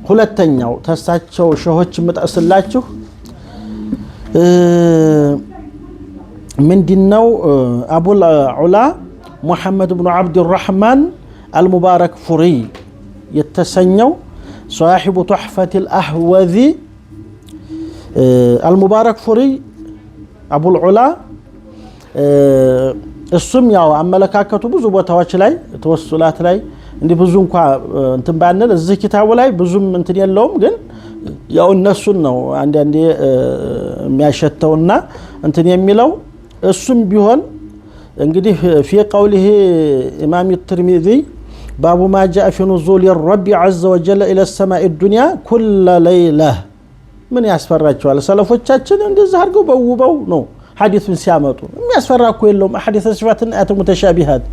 ሁለተኛው ተሳቸው ሸሆች መጣስላችሁ ምንድነው አቡል ዑላ ሙሐመድ ኢብኑ አብድ الرحمن المبارك فوري የተሰኘው صاحب تحفة الأهوذي المبارك فوري አቡል ዑላ እሱም ያው አመለካከቱ ብዙ ቦታዎች ላይ ተወሱላት ላይ እንዴ ብዙ እንኳን እንትን ባንል እዚህ ኪታቡ ላይ ብዙም እንትን የለውም ግን ያው እነሱን ነው አንድ የሚያሸተውና እንትን የሚለው እሱም ቢሆን እንግዲህ في قوله امام الترمذي باب ما جاء في نزول الرب عز وجل الى السماء الدنيا كل ليله من ያስፈራቸዋል ሰለፎቻችን እንደዚህ አድርገው በውበው ነው ሐዲሱን ሲያመጡ የሚያስፈራ እኮ የለውም አሐዲስ ሲፋትን አያተ ሙተሻቢሃት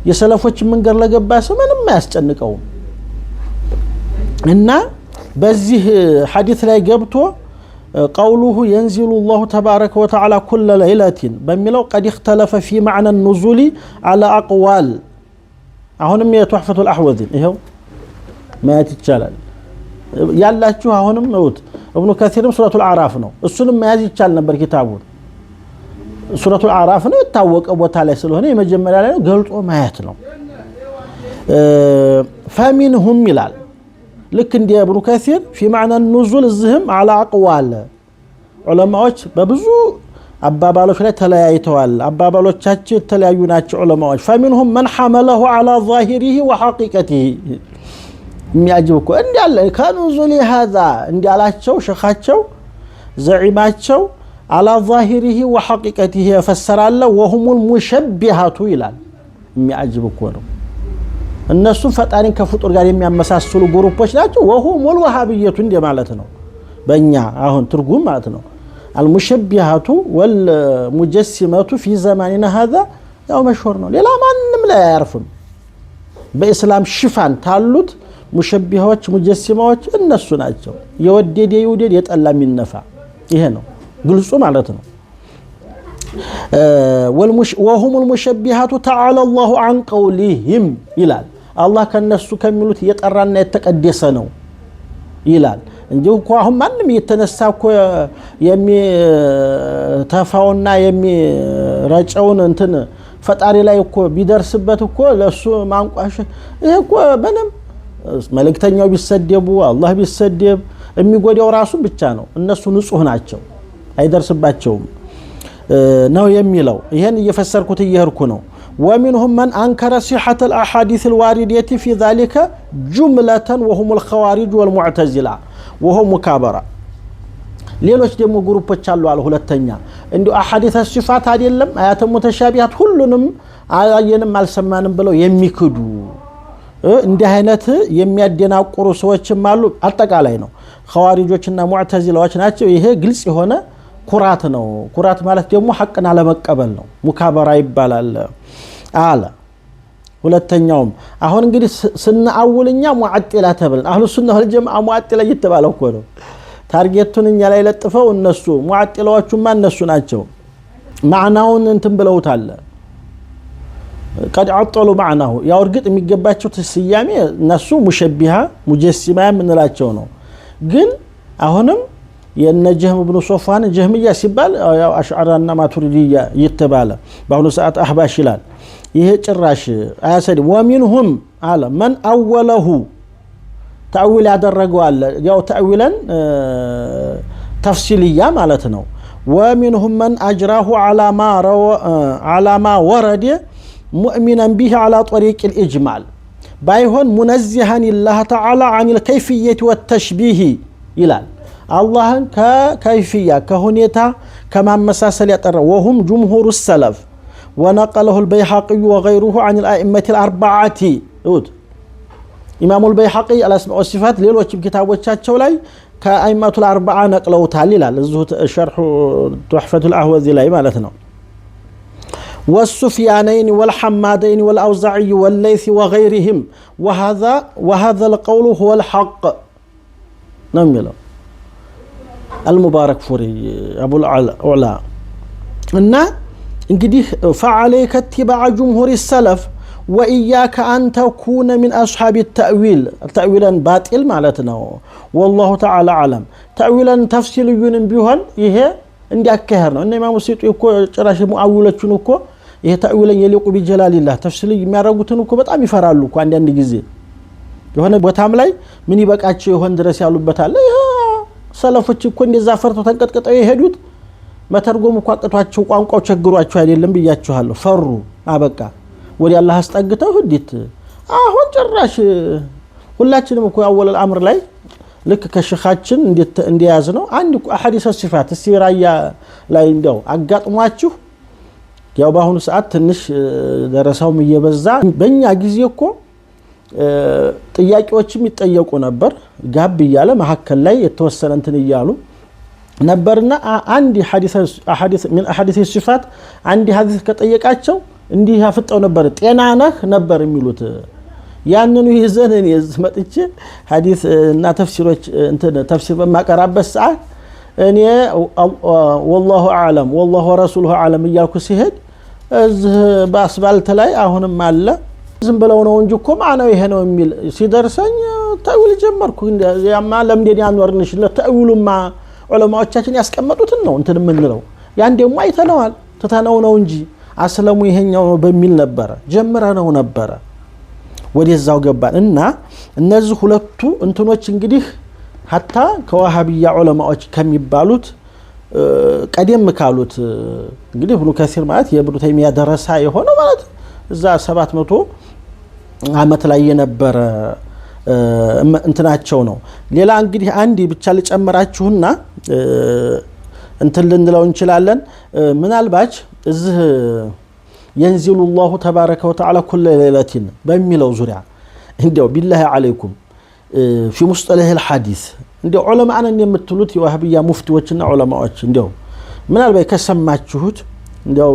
የሰለፎች መንገር ለገባ ሰው ምንም ያስጨንቀው እና በዚህ ሐዲስ ላይ ገብቶ قوله ينزل الله تبارك وتعالى كل ليلة بملو قد اختلف في معنى النزول على أقوال هونم تحفة الأحوذي إيهو ما يتجلل يالله هونم موت ابن كثير سورة الأعراف نو السنم ما يتجلل نبر كتابون سورة الأعراف نو يتاوق أبو تعالى سلوهني مجمل عليه قلت ما يتنو فمنهم ملال لكن دي ابن كثير في معنى النزول الزهم على أقوال علماء ببزو أبابالوش لا تلايتوال أبابالوش تلايونات علماء فمنهم من حمله على ظاهره وحقيقته ميعجبكم اندي الله كان نزولي هذا اندي على شو شخاتشو زعيماتشو على ظاهره وحقيقته فسر الله وهم المشبهات ይላል ميعجبكم الناس ፈጣሪን ከፍጡር ጋር የሚያመሳስሉ ግሩፖች ናቸው وهم الوهابيه እንደ ማለት ነው በእኛ አሁን ትርጉም ማለት ነው المشبهات والمجسمات في زماننا هذا ያው መሽሁር ነው ሌላ ማንንም ላይ ያርፍም በእስላም ሽፋን ታሉት ሙሸቢሃዎች ሙጀሲማዎች እነሱ ናቸው የወደደ ይውደድ የጠላ ሚነፋ ይሄ ነው ግልጹ ማለት ነው وهم المشبهات تعالى الله عن قولهم ይላል አላህ ከነሱ ከሚሉት የጠራና የተቀደሰ ነው ይላል እንጂ እኮ አሁን ማንንም የተነሳ እኮ የሚተፋውና የሚረጨውን እንትን ፈጣሪ ላይ እኮ ቢደርስበት እኮ ለሱ ማንቋሽ ይሄ እኮ ምንም መልእክተኛው ቢሰደቡ አላህ ቢሰደብ የሚጎዳው ራሱ ብቻ ነው እነሱ ንጹህ ናቸው አይደርስባቸውም ነው የሚለው ይሄን እየፈሰርኩት እየሄድኩ ነው ومنهم من أنكر صحة الأحاديث الواردة في ذلك جملة وهم الخوارج والمعتزلة وهم مكابرة ሌሎች ደግሞ ግሩፖች አሉ አለ ሁለተኛ እንዴ አሐዲስ ሲፋት አይደለም አያተ ሙተሻቢሃት ሁሉንም አያየንም አልሰማንም ብለው የሚክዱ እንደ አይነት የሚያደናቁሩ ሰዎችም አሉ አጠቃላይ ነው ኸዋሪጆችና ሙዕተዚላዎች ናቸው ይሄ ግልጽ የሆነ ኩራት ነው ኩራት ማለት ደግሞ ሐቅን አለመቀበል ነው ሙካበራ ይባላል አለ ሁለተኛውም አሁን እንግዲህ ስናአውልኛ ሙዓጢላ ተብለን አህሉ ሱና ወልጀማዓ ሙዓጢላ እየተባለው እኮ ነው ታርጌቱን እኛ ላይ ለጥፈው እነሱ ሙዓጢላዎቹማ እነሱ ናቸው ማዕናውን እንትን ብለውታል قد عطلوا معناه ያው እርግጥ የሚገባቸው ተስያሜ እነሱ ሙሸቢሃ ሙጀሲማ ምንላቸው ነው ግን አሁንም የነጀህም ኢብኑ ሶፋን ጀህሚያ ሲባል ያው አሽዓራና ማቱሪዲያ ይተባለ በአሁኑ ሰዓት አህባሽ ይላል ይሄ ጭራሽ አያሰድ ወሚንሁም አለ من اوله تاويل ያደረገው አለ ያው ተአዊለን ተፍሲልያ ማለት ነው ومنهم من اجراه على ما ورد مؤمنا به على طريق الاجمال بايهون منزها الله تعالى عن الكيفيه والتشبيه ይላል አላህን ከከይፊያ ከሁኔታ ከማመሳሰል ያጠራ وهم جمهور السلف ونقله البيهقي وغيره عن الائمه الاربعه امام البيهقي الاسماء والصفات ሌሎችም ኪታቦቻቸው ላይ ከአይማቱ الاربعه ነቅለውታል ይላል እዚሁ ሸርሑ تحفة الأهوذي ላይ ማለት ነው والسفيانين والحمادين والأوزاعي والليث وغيرهم وهذا القول هو الحق نميلو المبارك فوري ابو العلا ان انجدي فعليك اتباع جمهور السلف وإياك أن تكون من أصحاب التأويل تأويلا باطل معناتنا والله تعالى أعلم تأويلا تفصيل بيهن إيه عندي أكهرنا إن إمام السيوطي يكو ጭራሽ ሙአዊሎቹን እኮ ይሄ ተأويلا يليق بجلال الله تفصيل የሚያረጉትን እኮ በጣም ይፈራሉ እኮ አንድ ጊዜ የሆነ ቦታም ላይ ምን ይበቃቸው ይሆን ድረስ ያሉበት አለ ሰለፎች እኮ እንደዛ ፈርተው ተንቀጥቀጠው ይሄዱት መተርጎም እኮ አቅቷቸው ቋንቋው ቸግሯቸው አይደለም ብያችኋለሁ ፈሩ አበቃ ወዲ አላህ አስጠግተው ህዲት አሁን ጭራሽ ሁላችንም እኮ ያወለ الامر ላይ ልክ ከሸኻችን እንዲያዝ ነው አንድ አሐዲስ ሲፋት ሲራያ ላይ እንደው አጋጥሟችሁ ያው ባሁኑ ሰዓት ትንሽ ደረሳውም እየበዛ በእኛ ጊዜ እኮ ጥያቄዎችም ይጠየቁ ነበር ጋብ ይያለ መሐከል ላይ የተወሰነ እንትን ይያሉ ነበርና አንድ ሐዲስ من احاديث الصفات አንድ ሐዲስ ከጠየቃቸው እንዲህ ያፈጣው ነበር ጤና ነህ ነበር የሚሉት ያንኑ ይዘን እኔ መጥቼ ሐዲስ እና ተፍሲሮች እንትን ተፍሲር በማቀራበት ሰዓት እኔ والله اعلم والله ورسوله اعلم እያልኩ ሲሄድ እዚህ በአስባልት ላይ አሁንም አለ ዝም ብለው ነው እንጂ እኮ ማነው ይሄ ነው የሚል ሲደርሰኝ ተውል ጀመርኩ ያማ ለምዴን ያኖርንሽ ለተውሉማ ዑለማዎቻችን ያስቀመጡትን ነው እንትን ምንለው ያን ደግሞ አይተነዋል ተተነው ነው እንጂ አስለሙ ይሄኛው ነው በሚል ነበር ጀምረነው ነበር ወደዛው ገባን እና እነዚህ ሁለቱ እንትኖች እንግዲህ hatta ከዋሃቢያ ዑለማዎች ከሚባሉት ቀደም ካሉት እንግዲህ ኢብኑ ከሲር ማለት የኢብኑ ተይሚያ ደረሳ የሆነ ማለት እዛ 700 አመት ላይ የነበረ እንትናቸው ነው ሌላ እንግዲህ አንዲ ብቻ ልጨምራችሁና እንትን ልንለው እንችላለን ምናልባች እዚህ ينزل الله تبارك وتعالى كل ليلة بميلو زرع እንደው بالله عليكم في مصطلح الحديث እንደው ዑለማአን የምትሉት የዋህቢያ ሙፍቲዎችና ዑለማዎች እንደው ምናልባት ከሰማችሁት እንደው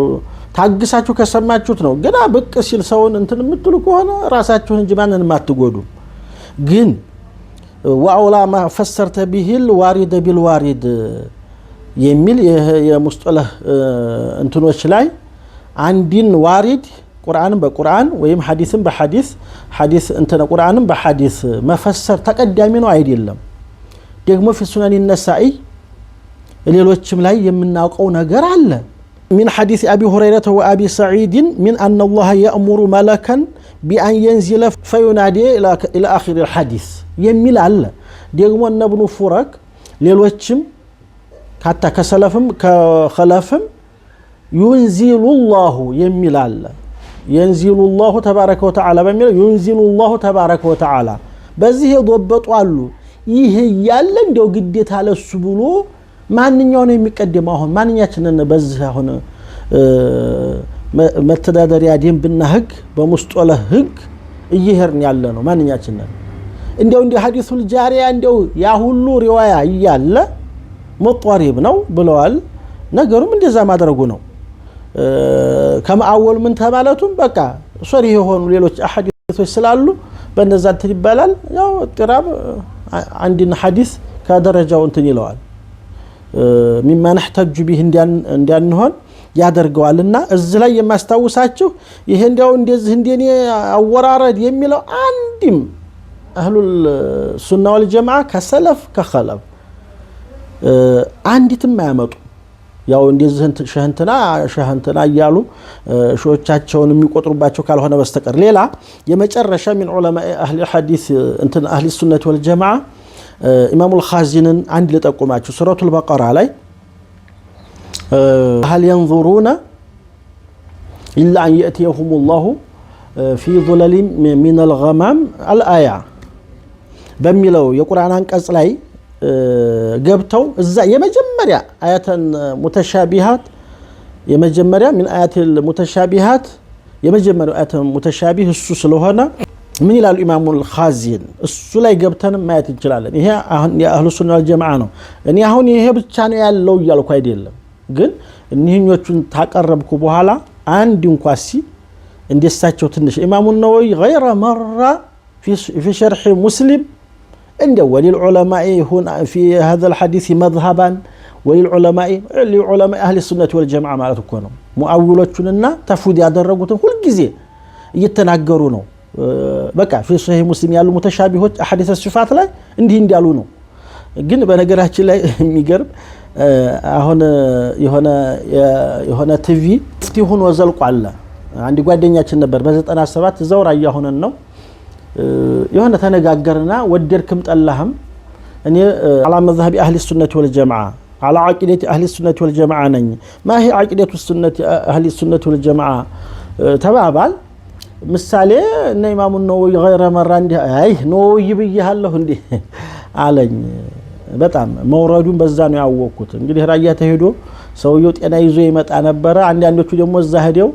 ታግሳችሁ ከሰማችሁት ነው ገና በቅ ሲል ሰውን እንትን የምትሉ ከሆነ ራሳችሁን እንጂ ማንንም አትጎዱ ግን واولا ما فسرت به الوارد بالوارد የሚል የሙስጠላህ እንትኖች ላይ አንዲን ዋሪድ ቁርአንን በቁርአን ወይም ሐዲስን በሐዲስ ሐዲስ እንተነ ቁርአንን በሐዲስ መፈሰር ተቀዳሚ ነው አይደለም ደግሞ في سنن النسائي ሌሎችም ላይ የምናውቀው ነገር አለ من حديث ابي هريره وابي سعيد من ان الله يأمر ملكا بان ينزل فينادي الى اخر الحديث የሚል አለ ደግሞ እብኑ ፉረክ ሌሎችም حتى كسلفم كخلفم ينزل الله የሚል አለ ينزل الله تبارك وتعالى በሚል ينزل الله تبارك وتعالى በዚህ የዶበጡ አሉ ይሄ ያለ እንደው ግዴታ ለሱ ብሎ ማንኛው ነው የሚቀደመው አሁን ማንኛችንን በዚህ አሁን መተዳደሪያ ደንብና ህግ በሙስጠላህ ህግ እየሄርን ያለ ነው ማንኛችንን እንደው እንደ ሐዲሱል ጃሪያ እንደው ያ ሁሉ ሪዋያ ይያለ ሙጠሪብ ነው ብለዋል ነገሩም እንደዛ ማድረጉ ነው ከማአወል ምን ተባለቱም በቃ ሶሪ የሆኑ ሌሎች አሐዲሶች ስላሉ በእነዛ እንትን ይባላል ያው ጥራብ አንድን ሐዲስ ከደረጃው እንትን ይለዋል مما نحتاج به እንዲያንሆን ያደርገዋልና እዚህ ላይ የማስተዋውሳችሁ ይሄ እንደው እንደዚህ እንደኔ አወራረድ የሚለው አንድም አህሉል ሱና ወል ጀማዓ ከሰለፍ ከኸለፍ አንዲትም ማያመጡ ያው እንደዚህ ሸህንትና እያሉ ሾቻቸውን የሚቆጥሩባቸው ካልሆነ በስተቀር ሌላ የመጨረሻ من علماء اهل الحديث እንትን اهل السنه والجماعه امام الخازنن አንድ ለጠቆማችሁ ሱረቱ البقره ላይ هل ينظرون الا ان ياتيهم الله في ظلال من الغمام الايه በሚለው የቁርአን አንቀጽ ላይ ገብተው እዛ የመጀመሪያ አያተን ሙተሻቢሃት የመጀመሪያ من آيات المتشابهات የመጀመሪያ አያተን ሙተሻቢህ እሱ ስለሆነ ምን ይላል ኢማሙ الخازن እሱ ላይ ገብተን ማየት እንችላለን ይሄ አሁን የአህሉ ሱና ወልጀማዓ ነው እኔ አሁን ይሄ ብቻ ነው ያለው ይያልኩ አይደለም ግን እነኚህኞቹን ታቀረብኩ በኋላ አንድ እንኳን እንደሳቸው ትንሽ ኢማሙ ነወይ غير مره في شرح مسلم عند ولي العلماء هنا في هذا الحديث مذهبا وللعلماء لعلماء اهل السنه والجماعه ማለት እኮ ነው ሙአዊሎቹንና ተፍዊድ ያደረጉትን ሁሉ ጊዜ እየተናገሩ ነው በቃ في صحيح مسلم ያሉ ሙተሻቢሆች አሐዲስ الصفات ላይ እንዲህ እንዲያሉ ነው ግን በነገራችን ላይ የሚገርም አሁን የሆነ ቲቪ ሆኖ ዘልቋል አንድ ጓደኛችን ነበር በ97 ዘውራ ያሆነን ነው የሆነ ተነጋገርና ወደርክም ጠላህም እኔ على مذهب اهل السنه والجماعه على عقيده اهل السنه والجماعه ነኝ ما هي عقيده السنه اهل السنه والجماعه ተባባል ምሳሌ እነ ኢማሙ ነው غير مره እንዴ አይ ነው ይብያለሁ እንዴ አለኝ በጣም መውረዱን በዛ ነው ያወቁት እንግዲህ ራያ ተሄዶ ሰውየው ጤና ይዞ ይመጣ ነበር አንዳንዶቹ ደግሞ እዛ ሄደው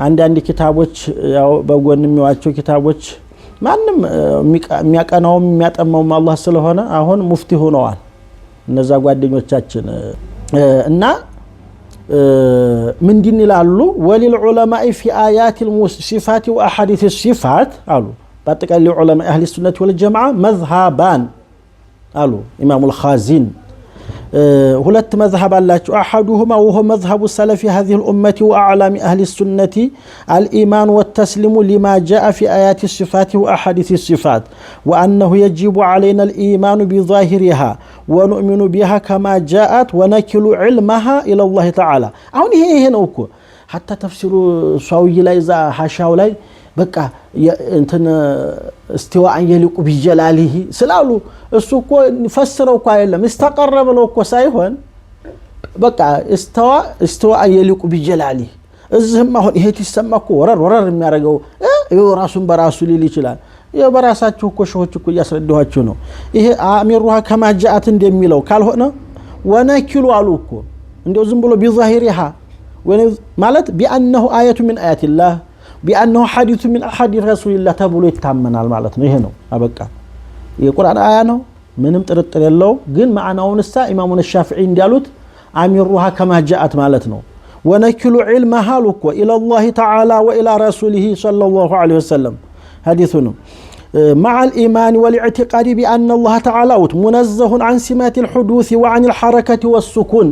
አንዳንድ ኪታቦች ያው በጎን የሚዋቸው ኪታቦች ማንንም የሚያቀናው የሚያጠማው አላህ ስለሆነ አሁን ሙፍቲ ሆነዋል እነዛ ጓደኞቻችን እና ምንድን ይላሉ ወሊል ዑለማኢ ፊ አያቲል ሙሲፋት ወአሐዲስ الصفات አሉ በአጠቃላይ ዑለማ አህሊ ሱነህ ወል ጀማዓ መዝሃባን አሉ ኢማሙ الخازن ሁለት መዝሃብ አላቸው احدهما وهو مذهب السلف هذه الامه واعلام اهل السنه الايمان والتسليم لما جاء في ايات الصفات واحاديث الصفات وانه يجب علينا الايمان بظاهرها ونؤمن بها كما جاءت ونكل علمها الى الله تعالى አሁን ይሄ ነው እኮ حتى تفسير ሷውይ ላይ ዛ ሐሻው ላይ በቃ እንትን استواء يليق بجلاله ስላሉ እሱ እኮ ፈስረው እኮ አይደለም استقرب እኮ ሳይሆን በቃ استواء يليق بجلاله እዚህም አሁን ይሄ ተሰማኩ ወረር የሚያረጋው ራሱን በራሱ ሊል ይችላል የበራሳችሁ እኮ ሸሆች እኮ ያስረዳኋችሁ ነው ይሄ አሚሩሃ ከማጃአት እንደሚለው ካልሆነ ወነኪሉ አሉ እኮ እንደው ዝም ብሎ بظاهرها ማለት بانه ايه من ايات الله بانه حديث من احاديث رسول الله ተብሎ ይታመናል ማለት ነው ይሄ ነው አበቃ የቁርአን አያ ነው ምንም ጥርጥር የለው ግን ማዕናውንሳ ኢማሙ الشافعي እንዲያሉት አሚሩሃ ከማጃአት ማለት ነው ونكل علمها لك الى الله تعالى والى رسوله صلى الله عليه وسلم حديثنا مع الايمان والاعتقاد بان الله تعالى منزه عن سمات الحدوث وعن الحركه والسكون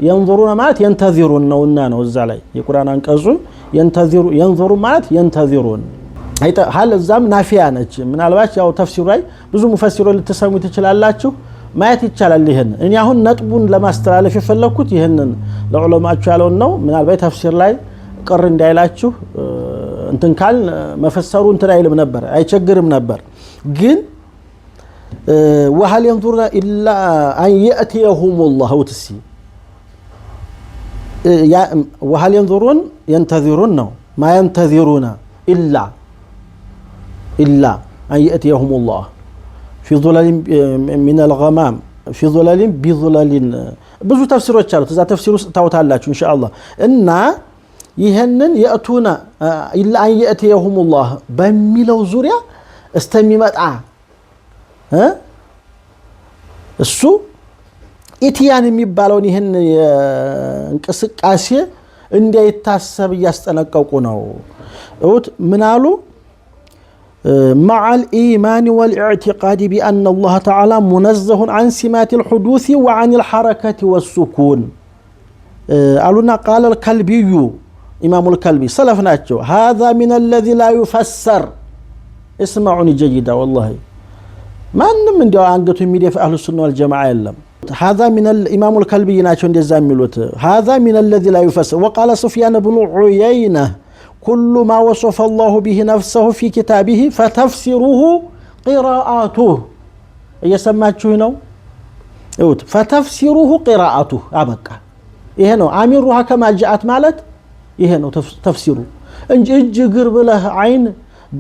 ينظرون مات ينتظرون ነው እዛ ላይ የቁርአን አንቀጹ ينظر مات ينتظرون هل الزام نافيا ነች ምናልባት ያው ተፍሲሩ ላይ ብዙ ሙፈሲሮች ልትሰሙ ትችላላችሁ ማየት ይቻላል ይሄን እኔ አሁን ነጥቡን ለማስተላለፍ የፈለኩት ይሄንን ለዑለማቸው ያለው ነው ምናልባት ተፍሲር ላይ ቅር እንዳይላችሁ እንትን ካል መፈሰሩ እንትን አይልም ነበር አይቸግርም ነበር ግን وهل ينظرون الا ان ياتيهم الله وتسي وهل ينتظرون ነው ما ينتظرون الا ان ياتيهم الله في ظلال من الغمام في ظلال بظلال ብዙ ተፍሲሮች አሉት እዛ ተፍሲሩ ታውታላችሁ ኢንሻአላህ እና ይሄንን ያቱና ኢላ አን ياتيهم الله በሚለው ዙሪያ እስተሚመጣ እሱ ኢቲያን የሚባለውን ይሄን እንቅስቃሴ እንዳይታሰብ ያስጠነቀቁ ነው ምናሉ مع الإيمان والاعتقاد بأن الله تعالى منزه عن سمات الحدوث وعن الحركة والسكون قالوا قال الكلبي إمام الكلبي سلفنا هذا من الذي لا يفسر اسمعوني جيدا والله ما من دعوا عنقته ميديا في أهل السنة والجماعة يلم هذا من الإمام الكلبي ناتشون دي زاملوت هذا من الذي لا يفسر وقال سفيان بن عيينة كل ما وصف الله به نفسه في كتابه فتفسره قراءاته يسمعችሁ ነው فتفسره قراءاته አበቃ ይሄ ነው አሚሩሃ ከማጃአት ማለት ይሄ ነው ተፍሲሩ እንጂ እጅግር ብለህ አይን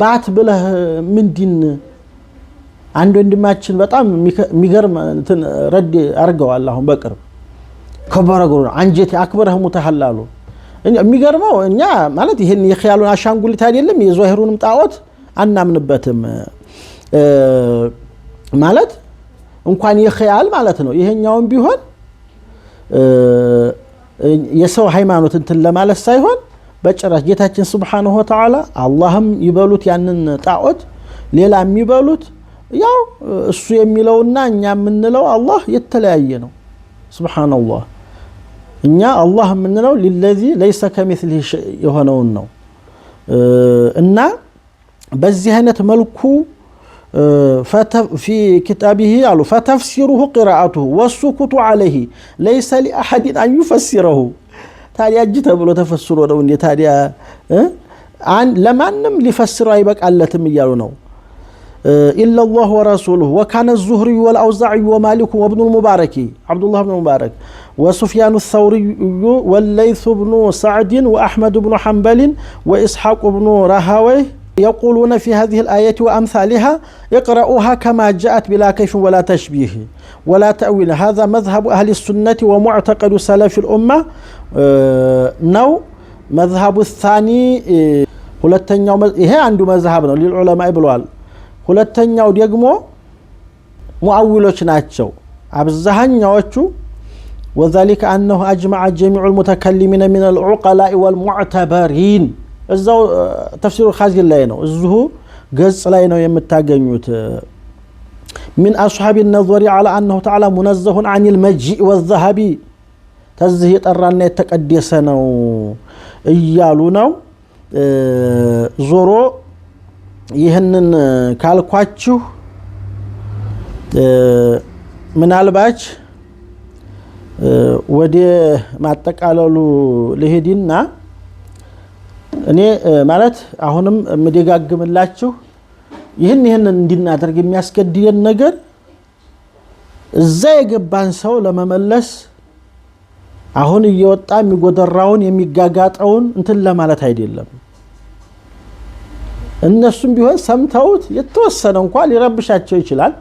ባት ብለህ ምንድን አንድ ወንድማችን በጣም የሚገርም እንትን ረድ አርገዋል አሁን በቅርብ ከበረገሩ አንጀት አክበረህ ሙተሐላሉ የሚገርመው እኛ ማለት ይሄን የኺያሉን አሻንጉሊት አይደለም የዛሂሩንም ጣዖት አናምንበትም ማለት እንኳን የኺያል ማለት ነው ይሄኛውን ቢሆን የሰው ሃይማኖት እንትን ለማለት ሳይሆን በጭራሽ ጌታችን Subhanahu Wa Ta'ala አላህም ይበሉት ያንን ጣዖት ሌላ የሚበሉት ያው እሱ የሚለውና እኛ የምንለው አላህ የተለያየ ነው Subhanallah እኛ አላህ የምንለው ለለዚ ليس كمثله شيء የሆነው ነው እና በዚህ አይነት መልኩ في كتابه قالوا فتفسيره قراءته والسكوت عليه ليس لأحد أن يفسره ታዲያ እጅ ተብሎ ተፈስሮ ነው እንዴ ታዲያ ለማንም ሊፈስረው አይበቃለትም እያሉ ነው إلا الله ورسوله وكان الزهري والأوزاعي ومالك وابن المبارك عبد الله بن المبارك وسفيان الثوري والليث بن سعد وأحمد بن حنبل وإسحاق بن راهويه يقولون في هذه الآية وأمثالها اقرأوها كما جاءت بلا كيف ولا تشبيه ولا تأويل هذا مذهب أهل السنة ومعتقد سلف الأمة نو مذهب الثاني ሁለተኛው ይሄ አንዱ መዝሐብ ነው ለዑለማ ይብሏል ሁለተኛው ደግሞ ሙአዊሎች ናቸው አብዛኛዎቹ وذلك أنه أجمع جميع المتكلمين من العقلاء والمعتبرين እዛው ተፍሲሩ ኻዚል ላይ ነው እዚሁ ገጽ ላይ ነው የምታገኙት من أصحاب النظر على أنه تعالى منزه عن المجيء والذهب ተዚህ የጠራና የተቀደሰ ነው እያሉ ነው ዞሮ ይህንን ካልኳችሁ ምናልባች ወደ ማጠቃለሉ ለሄድና እኔ ማለት አሁንም መደጋግምላችሁ ይህን እንድናደርግ የሚያስገድደን ነገር እዛ የገባን ሰው ለመመለስ አሁን እየወጣ የሚጎደራውን የሚጋጋጠውን እንትን ለማለት አይደለም እነሱም ቢሆን ሰምተውት የተወሰነ እንኳን ሊረብሻቸው ይችላል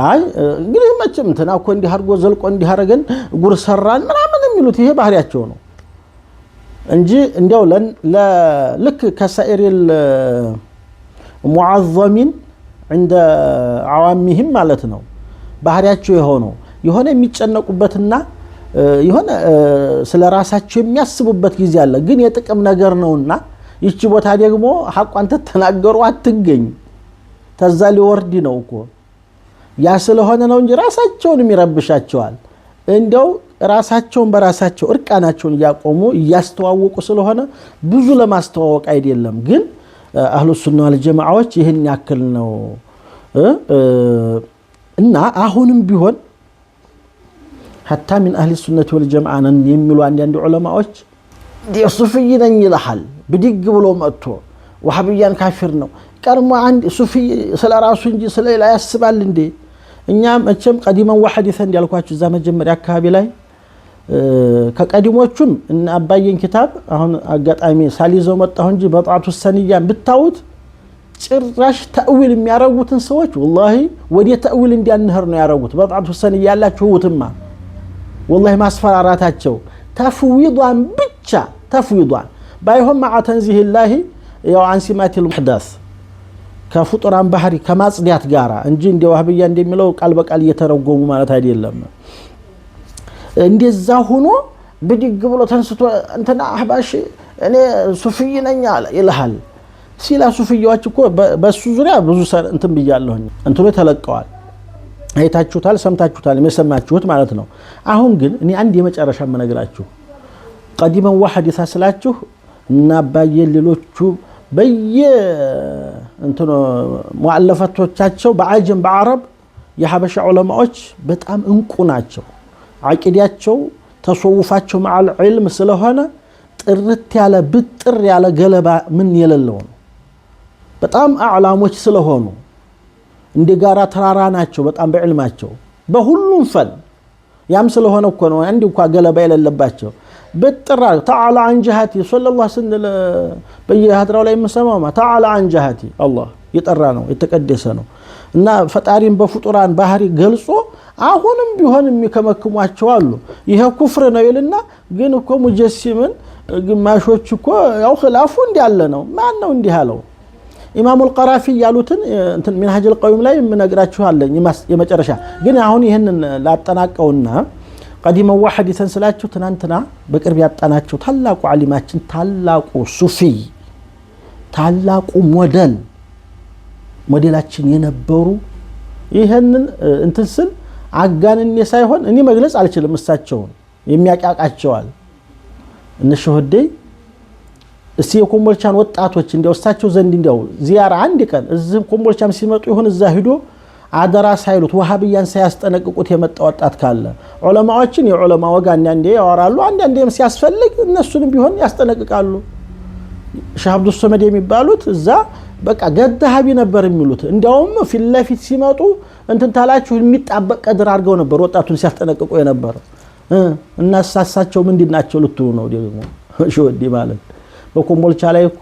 አይ እንግዲህ መቼም እንትና እኮ እንዲህ አድርጎ ዘልቆ እንዲህ አረገን ጉር ሰራን ምናምን የሚሉት ይሄ ባህሪያቸው ነው እንጂ እንዲያው ለልክ ከሳኢሪል ሙዓዘሚን عند عوامهم ማለት ነው ባህሪያቸው የሆነ የሚጨነቁበትና የሆነ ስለራሳቸው የሚያስቡበት ጊዜ አለ ግን የጥቅም ነገር ነውና ይቺ ቦታ ደግሞ ሐቋን ተተናገሩ አትገኝ ተዛ ሊወርድ ነው እኮ ያ ስለሆነ ነው እንጂ ራሳቸውን የሚረብሻቸዋል እንደው ራሳቸውን በራሳቸው እርቃናቸውን ያቆሙ ያስተዋወቁ ስለሆነ ብዙ ለማስተዋወቅ አይደለም ግን አህሉ ሱና ወልጀማዓዎች ይሄን ያክል ነው እና አሁንም ቢሆን حتى من أهل السنة والجماعة يميلوا عند علماءዎች ሱፊይ ነኝ ይላል ብድግ ብሎ መጥቶ ወሃቢያን ካፊር ነው ቀርሞ አንድ ሱፊይ ስለራሱ እንጂ ስለሌላ ያስባል እንዴ እኛ መቼም ቀዲመን ወሐዲሰን እንዲያልኳችሁ እዛ መጀመሪያ አካባቢ ላይ ከቀዲሞቹም እና አባየን ኪታብ አሁን አጋጣሚ ሳሊዘው መጣሁ እንጂ በጣቱ ሰንያን ብታውት ጭራሽ ተእዊል የሚያረጉትን ሰዎች والله ወደ ተእዊል እንዲያንህር ነው ያረጉት በጣቱ ሰንያ ያላችሁ ውትማ والله ማስፈራራታቸው ተፍዊዷን ብቻ ተፍዊዷን ባይሆን مع تنزيه الله ያው አንሲማት المحدث ከፍጡራን ባህሪ ከማጽዲያት ጋራ እንጂ እንደ ወሃቢያ እንደሚለው ቃል በቃል እየተረጎሙ ማለት አይደለም እንደዛ ሆኖ ብድግ ብሎ ተንስቶ እንትና አህባሽ እኔ ሱፊይ ነኝ አለ ይልሃል ሲላ ሱፊያዎች እኮ በሱ ዙሪያ ብዙ እንትን ብያለሁኝ እንትኑ ተለቀዋል አይታችሁታል ሰምታችሁታል የሰማችሁት ማለት ነው አሁን ግን እኔ አንድ የመጨረሻ መነግራችሁ ቀዲመን ወሐዲሳ ስላችሁ እና ባየሌሎቹ እንትኑ ሙአለፈቶቻቸው በአጀም በአረብ የሐበሻ ዑለማዎች በጣም እንቁ ናቸው አቂዳቸው ተሰውፋቸው ማዓል ዒልም ስለሆነ ጥርት ያለ ብጥር ያለ ገለባ ምን የሌለው ነው በጣም አዕላሞች ስለሆኑ እንደ ጋራ ተራራ ናቸው በጣም በዕልማቸው በሁሉም ፈን ያም ስለሆነ እኮ ነው አንድ እንኳን ገለባ የሌለባቸው በጥራ تعالى عن جهتي صلى الله عليه وسلم በየሀድራው ላይ የምሰማው تعالى عن جهتي الله ይጠራ ነው የተቀደሰ ነው እና ፈጣሪን በፍጡራን ባህሪ ገልጾ አሁንም ቢሆን የሚከመክሟቸው አሉ ይሄ ኩፍር ነው ይልና ግን እኮ ሙጀሲምን ግማሾች እኮ ያው ኺላፉ እንዲያለ ነው ማን ነው እንዲህ አለው ኢማሙ አልቀራፊ ያሉትን እንትን منهج القويم ላይ ምነግራችሁ አለኝ የመጨረሻ ግን አሁን ይሄንን ላጠናቀውና ቀዲመን ወሐዲሰን ስላችሁ ትናንትና በቅርብ ያጣናቸው ታላቁ ዓሊማችን ታላቁ ሱፊ ታላቁ ሞዴላችን የነበሩ ይሄንን እንትን ስል አጋንኔ ሳይሆን እኔ መግለጽ አልችልም እሳቸውን የሚያቃቃቸዋል እነሸሁዴ እስቲ የኮምቦልቻን ወጣቶች እንዲያው እሳቸው ዘንድ እንዲያው ዚያራ አንድ ቀን እዚህ ኮምቦልቻም ሲመጡ ይሁን እዛ ሂዶ አደራ ሳይሉት ወሃብያን ሳያስጠነቅቁት የመጣ ወጣት ካለ ዑለማዎችን የዑለማ ወጋ አንዳንዴ ያወራሉ አንዳንዴም ሲያስፈልግ እነሱንም ቢሆን ያስጠነቅቃሉ ሼህ አብዱ ሰመድ የሚባሉት እዛ በቃ ገዳሃቢ ነበር የሚሉት እንዲያውም ፊት ለፊት ሲመጡ እንትን ታላችሁ የሚጣበቅ ቀድር አድርገው ነበር ወጣቱን ሲያስጠነቅቁ የነበር እና እሳቸው ምንድናቸው ልትሉ ነው ደግሞ ሾዲ ማለት በኮምቦልቻ ላይ እኮ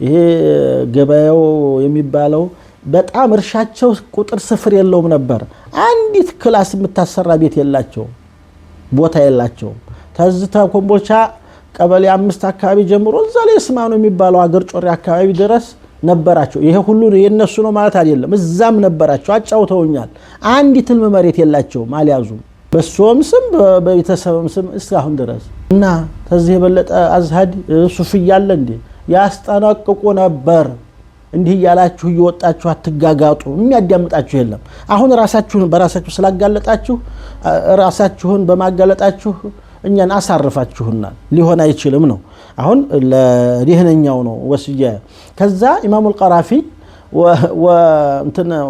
ይሄ ገበያው የሚባለው በጣም እርሻቸው ቁጥር ስፍር የለውም ነበር አንዲት ክላስ የምታሰራ ቤት የላቸው ቦታ የላቸው ተዝታ ኮምቦልቻ ቀበሌ 5 አካባቢ ጀምሮ እዛ ላይ ስማኑ የሚባለው አገር ጮሪ አካባቢ ድረስ ነበራቸው ይሄ ሁሉ የነሱ ነው ማለት አይደለም እዛም ነበራቸው አጫውተውኛል አንዲት ልም መሬት የላቸው ማልያዙ በሶም ስም በቤተሰብም ስም እስካሁን ድረስ እና ተዚህ የበለጠ አዝሃድ ሱፊያ አለ እንዴ ያስጠነቅቁ ነበር እንዲህ ያላችሁ እየወጣችሁ አትጋጋጡ የሚያዳምጣችሁ የለም አሁን ራሳችሁን በራሳችሁ ስላጋለጣችሁ ራሳችሁን በማጋለጣችሁ እኛን አሳርፋችሁና ሊሆን አይችልም ነው አሁን ለዲህነኛው ነው ወስያ ከዛ ኢማሙ القرافي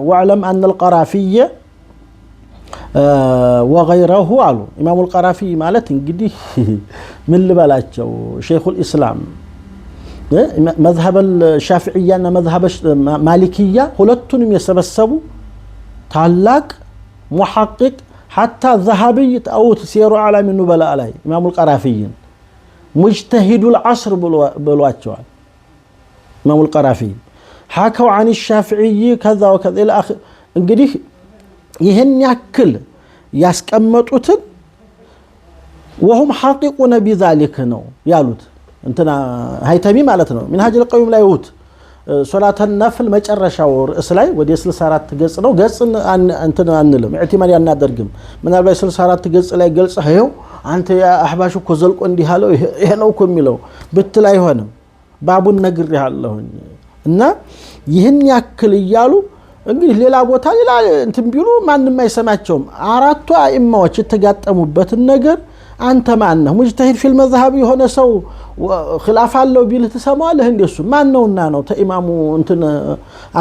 وعلم ان القرافي وغيره قالوا ኢማሙ القرافي ማለት እንግዲህ ምን ልበላቸው ሼኹ الاسلام مذهب الشافعيه እና مذهب مالكيه ሁለቱንም የሰበሰቡ ታላቅ محقق حتى الذهبي تأوت سير عالم النبلاء عليه إمام القرافي مجتهد العصر بلواتشوال إمام القرافي حكوا عن الشافعي كذا وكذا إلى آخر انقديه يهن يأكل يسكمتوتن وهم حقيقون بذلك نو يالوت انتنا هيتمي مالتنا من هاج القوم لا يوت صلاة النفل መጨረሻው ርዕስ ላይ ወደ 64 ገጽ ነው ገጽ እንትን አንልም ኢዕቲማድ ያናደርግም ምን አልባይ 64 ገጽ ላይ ገልጽ ሄው አንተ ያ አህባሽ እኮ ዘልቆ እንዲህ አለው ይሄ ነው እኮ የሚለው ብትል አይሆንም ባቡን ነግሬሃለሁኝ እና ይህን ያክል ይያሉ እንግዲህ ሌላ ቦታ ሌላ እንትን ቢሉ ማንንም አይሰማቸውም አራቱ አኢማዎች የተጋጠሙበት ነገር አንተ ማን ነው ሙጅተሂድ ፊል መዝሀብ የሆነ ሰው خلاف አለው ቢል ተሰማለህ እንደሱ ማን ነውና ነው ተኢማሙ እንትን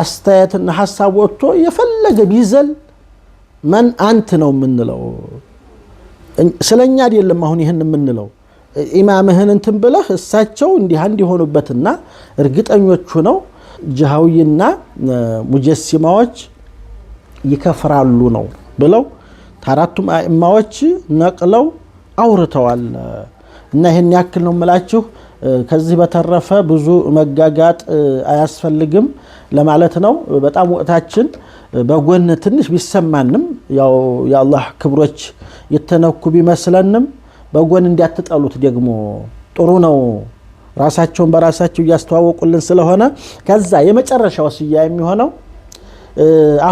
አስተያየትና ሐሳብ ወጥቶ የፈለገ ቢዘል ማን አንተ ነው ምንለው ስለኛ አይደለም አሁን ይሄን ምንለው ኢማምህን እንትን ብለህ እሳቸው እንዲህ አንድ ሆኑበትና እርግጠኞቹ ነው ጀሃዊና ሙጀሲማዎች ይከፍራሉ ነው ብለው ታራቱም አኢማዎች ነቅለው አውርተዋል እና ይሄን ያክል ነው መላችሁ ከዚህ በተረፈ ብዙ መጋጋጥ አያስፈልግም ለማለት ነው በጣም ወጣችን በጎን ትንሽ ቢሰማንም ያው የአላህ ክብሮች የተነኩ ቢመስለንም በጎን እንዲያትጠሉት ደግሞ ጥሩ ነው ራሳቸውን በራሳቸው ያስተዋወቁልን ስለሆነ ከዛ የመጨረሻው ወስያ የሚሆነው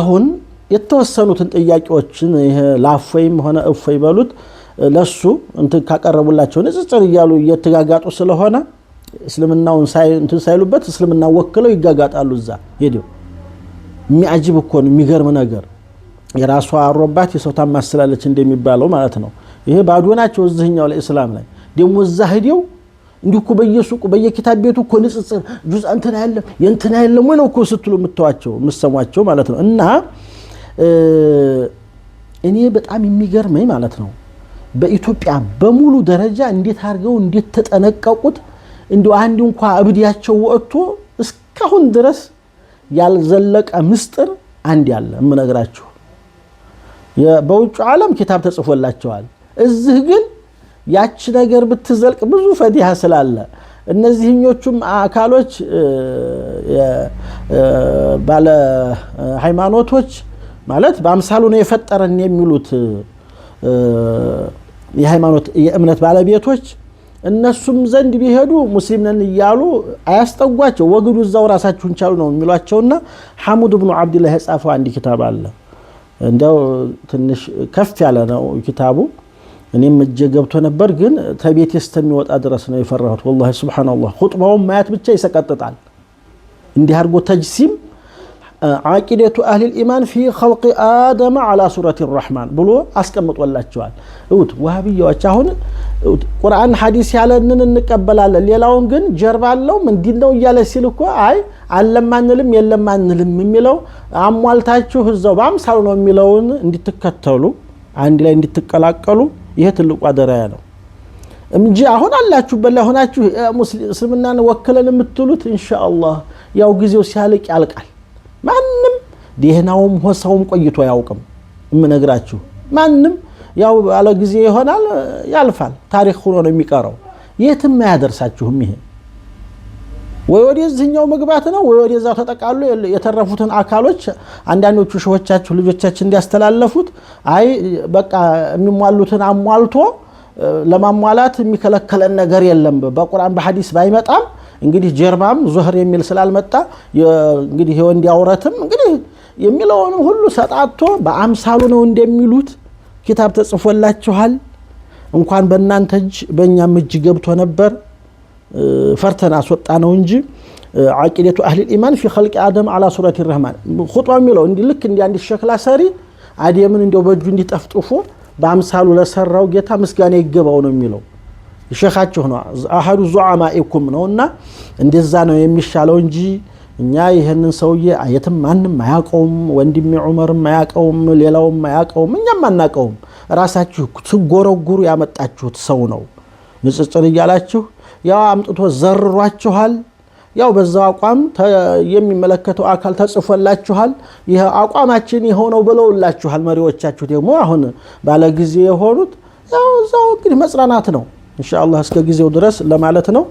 አሁን የተወሰኑትን ጥያቄዎችን ይሄ ላፈይም ሆነ እፈይ በሉት ለሱ እንትን ካቀረቡላቸው ንጽጽር ይያሉ እየተጋጋጡ ስለሆነ እስልምናውን እንትን ሳይሉበት እስልምና ወክለው ይጋጋጣሉ እዛ ሄደው የሚያጅብ እኮ ነው የሚገርም ነገር የራሷ አሮባት የሰው ታማስላለች እንደሚባለው ማለት ነው ይሄ ባዶ ናቸው እዚህኛው ለእስላም ላይ ደሞ እዛ ሄደው እንዲሁ እኮ በየሱቁ በየኪታብ ቤቱ እኮ ንጽጽር ጁዝ እንትን አይደለም የእንትን አይደለም ወይ ነው እኮ ስትሉ የምትዋቸው የምትሰሟቸው ማለት ነው እና እኔ በጣም የሚገርመኝ ማለት ነው በኢትዮጵያ በሙሉ ደረጃ እንዴት አርገው እንዴት ተጠነቀቁት እንዲው አንድ እንኳን አብዲያቸው ወጥቶ እስካሁን ድረስ ያልዘለቀ ምስጥር አንድ ያለ ምነግራችሁ በውጭ ዓለም ኪታብ ተጽፎላቸዋል እዚህ ግን ያቺ ነገር ብትዘልቅ ብዙ ፈዲሃ ስላለ እነዚህኞቹም አካሎች ባለ ሃይማኖቶች ማለት በአምሳሉ ነው የፈጠረን የሚሉት የሃይማኖት የእምነት ባለቤቶች እነሱም ዘንድ ቢሄዱ ሙስሊም ነን ይያሉ አያስጠጓቸው ወግዱ እዛው ራሳችሁን ቻሉ ነው የሚሏቸውና ሐሙድ ኢብኑ አብዱላህ የጻፈው አንድ ኪታብ አለ እንደው ትንሽ ከፍ ያለ ነው ኪታቡ እኔም እጄ ገብቶ ነበር ግን ተቤት እስከሚወጣ ድረስ ነው የፈራሁት والله سبحان الله خطبው ማያት ብቻ ይሰቀጥጣል እንዲህ አርጎ ተጅሲም ዓቂደቱ አህሊል ኢማን ፊ ኸልቂ አደም ዐላ ሱረቲ ረሕማን ብሎ አስቀምጦላቸዋል። እውት ዋሃብያዎች አሁን ቁርአን ሐዲስ ያለንን እንቀበላለን፣ ሌላውን ግን ጀርባ አለው ምንድነው እያለ ሲል እኮ አይ አለማንልም የለማንልም የሚለው አሟልታችሁ እዛው በአምሳሉ ነው የሚለውን እንድትከተሉ አንድ ላይ እንድትቀላቀሉ ይሄ ትልቁ አደራያ ነው እንጂ አሁን አላችሁበት ላይ ሆናችሁ እስልምናን ወክለን የምትሉት ኢንሻአላህ ያው ጊዜው ሲያልቅ ያልቃል። ማንም ደህናውም ሆሳውም ቆይቶ ያውቅም እምነግራችሁ ማንም ያው አለ ጊዜ ይሆናል ያልፋል ታሪክ ሆኖ ነው የሚቀረው የትም ያደርሳችሁም ይሄ ወይ ወደዚህኛው መግባት ነው ወይ ወደዛው ተጠቃሉ የተረፉትን አካሎች አንዳንዶቹ ሸሆቻችሁ ልጆቻችን እንዲያስተላልፉት አይ በቃ የሚሟሉትን አሟልቶ ለማሟላት የሚከለከለን ነገር የለም በቁርአን በሐዲስ ባይመጣም እንግዲህ ጀርባም ዙህር የሚል ስላልመጣ እንግዲህ ወንድ ያውረትም እንግዲህ የሚለውን ሁሉ ሰጣቶ በአምሳሉ ነው እንደሚሉት ኪታብ ተጽፎላችኋል። እንኳን በእናንተ እጅ በእኛም እጅ ገብቶ ነበር ፈርተን አስወጣ ነው እንጂ ዓቂደቱ አህሊል ኢማን ፊ ኸልቂ አደም ዐላ ሱረቲ ረሕማን ኹጥባ የሚለው እንዲህ ልክ እንዲህ አንድ ሸክላ ሰሪ አደምን እንደው በእጁ እንዲጠፍጥፎ በአምሳሉ ለሰራው ጌታ ምስጋና ይገባው ነው የሚለው ሸኻችሁ ነው አሐዱ ዙዓማኢኩም ነውና እንደዛ ነው የሚሻለው እንጂ እኛ ይሄንን ሰውዬ አየትም ማንም አያቀውም ወንድም ዑመርም አያቀውም ሌላውም አያቀውም እኛም አናቀውም ራሳችሁ ትጎረጉሩ ያመጣችሁት ሰው ነው ንጽጽር ይያላችሁ ያው አምጥቶ ዘርሯችኋል ያው በዛው አቋም የሚመለከተው አካል ተጽፎላችኋል ይሄ አቋማችን የሆነው ብለውላችኋል መሪዎቻችሁ ደግሞ አሁን ባለ ጊዜ የሆኑት ያው ዛው እንግዲህ መጽናናት ነው ኢንሻአላህ እስከ ጊዜው ድረስ ለማለት ነው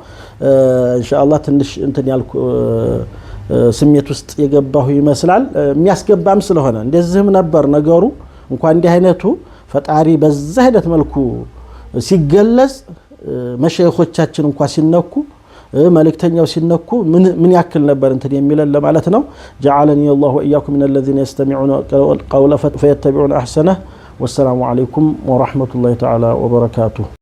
ኢንሻአላህ ትንሽ እንትን ያልኩ ስሜት ውስጥ የገባሁ ይመስላል የሚያስገባም ስለሆነ እንደዚህም ነበር ነገሩ እንኳን እንዲህ አይነቱ ፈጣሪ በዛ አይነት መልኩ ሲገለጽ መሸይኾቻችን እንኳን ሲነኩ መልእክተኛው ሲነኩ ምን ያክል ነበር እንትን የሚለን ለማለት ነው جعلني الله واياكم من الذين يستمعون القول فيتبعون احسنه والسلام عليكم ورحمه الله تعالى وبركاته